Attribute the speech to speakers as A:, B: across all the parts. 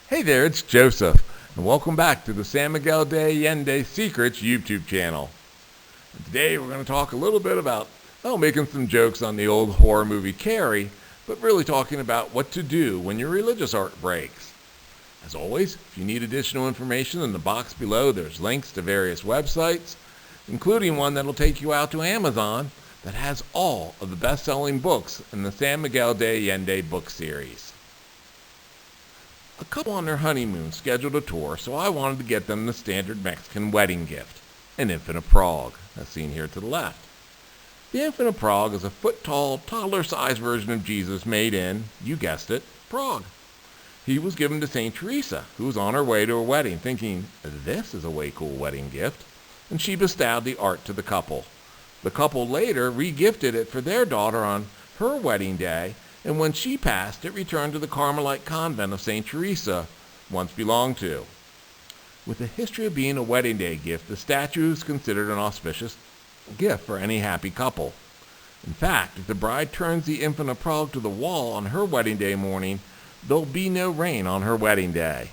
A: Hey there, it's Joseph, and welcome back to the San Miguel de Allende Secrets YouTube channel. And today we're going to talk a little bit about, making some jokes on the old horror movie Carrie, but really talking about what to do when your religious art breaks. As always, if you need additional information, in the box below there's links to various websites, including one that'll take you out to Amazon that has all of the best-selling books in the San Miguel de Allende book series. A couple on their honeymoon scheduled a tour, so I wanted to get them the standard Mexican wedding gift, an infant of Prague, as seen here to the left. The infant of Prague is a foot-tall, toddler-sized version of Jesus made in, you guessed it, Prague. He was given to St. Teresa, who was on her way to a wedding, thinking, this is a way cool wedding gift, and she bestowed the art to the couple. The couple later re-gifted it for their daughter on her wedding day, and when she passed, it returned to the Carmelite convent of St. Teresa, once belonged to. With a history of being a wedding day gift, the statue is considered an auspicious gift for any happy couple. In fact, if the bride turns the infant of Prague to the wall on her wedding day morning, there'll be no rain on her wedding day.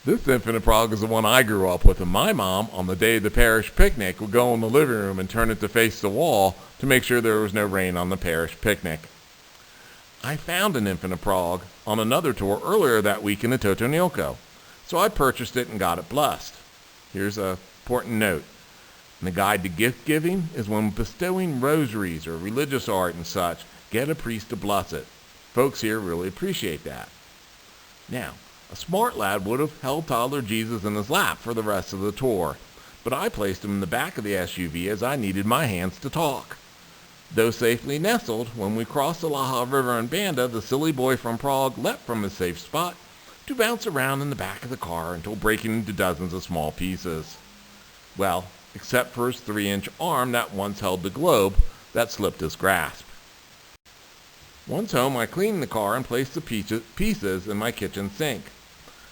A: This infant of Prague is the one I grew up with, and my mom, on the day of the parish picnic, would go in the living room and turn it to face the wall to make sure there was no rain on the parish picnic. I found an infant of Prague on another tour earlier that week in the Totonilco, so I purchased it and got it blessed. Here's an important note. In the guide to gift giving is when bestowing rosaries or religious art and such, get a priest to bless it. Folks here really appreciate that. Now, a smart lad would have held toddler Jesus in his lap for the rest of the tour, but I placed him in the back of the SUV as I needed my hands to talk. Though safely nestled, when we crossed the Laja River in Banda, the silly boy from Prague leapt from his safe spot to bounce around in the back of the car until breaking into dozens of small pieces. Well, except for his 3-inch arm that once held the globe that slipped his grasp. Once home, I cleaned the car and placed the pieces in my kitchen sink.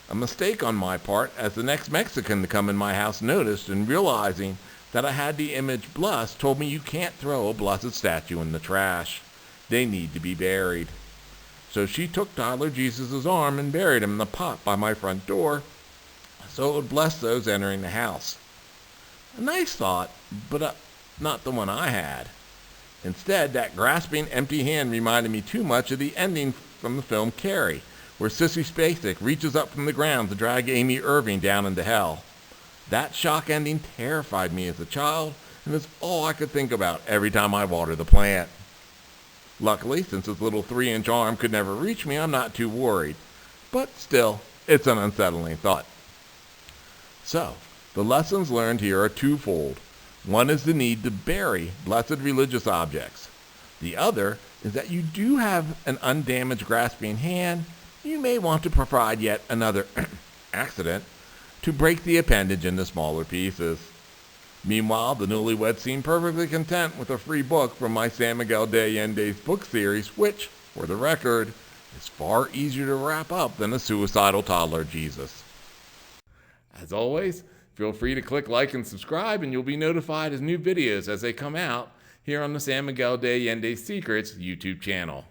A: A mistake on my part, as the next Mexican to come in my house noticed, and realizing that I had the image blessed, told me you can't throw a blessed statue in the trash. They need to be buried. So she took toddler Jesus' arm and buried him in the pot by my front door, so it would bless those entering the house. A nice thought, but not the one I had. Instead, that grasping, empty hand reminded me too much of the ending from the film Carrie, where Sissy Spacek reaches up from the ground to drag Amy Irving down into hell. That shock ending terrified me as a child, and is all I could think about every time I water the plant. Luckily, since his little 3-inch arm could never reach me, I'm not too worried. But still, it's an unsettling thought. So, the lessons learned here are twofold. One is the need to bury blessed religious objects. The other is that you do have an undamaged grasping hand. You may want to provide yet another accident to break the appendage into smaller pieces. Meanwhile, the newlyweds seem perfectly content with a free book from my San Miguel de Allende's book series, which, for the record, is far easier to wrap up than a suicidal toddler Jesus. As always, feel free to click like and subscribe, and you'll be notified as new videos as they come out here on the San Miguel de Allende Secrets YouTube channel.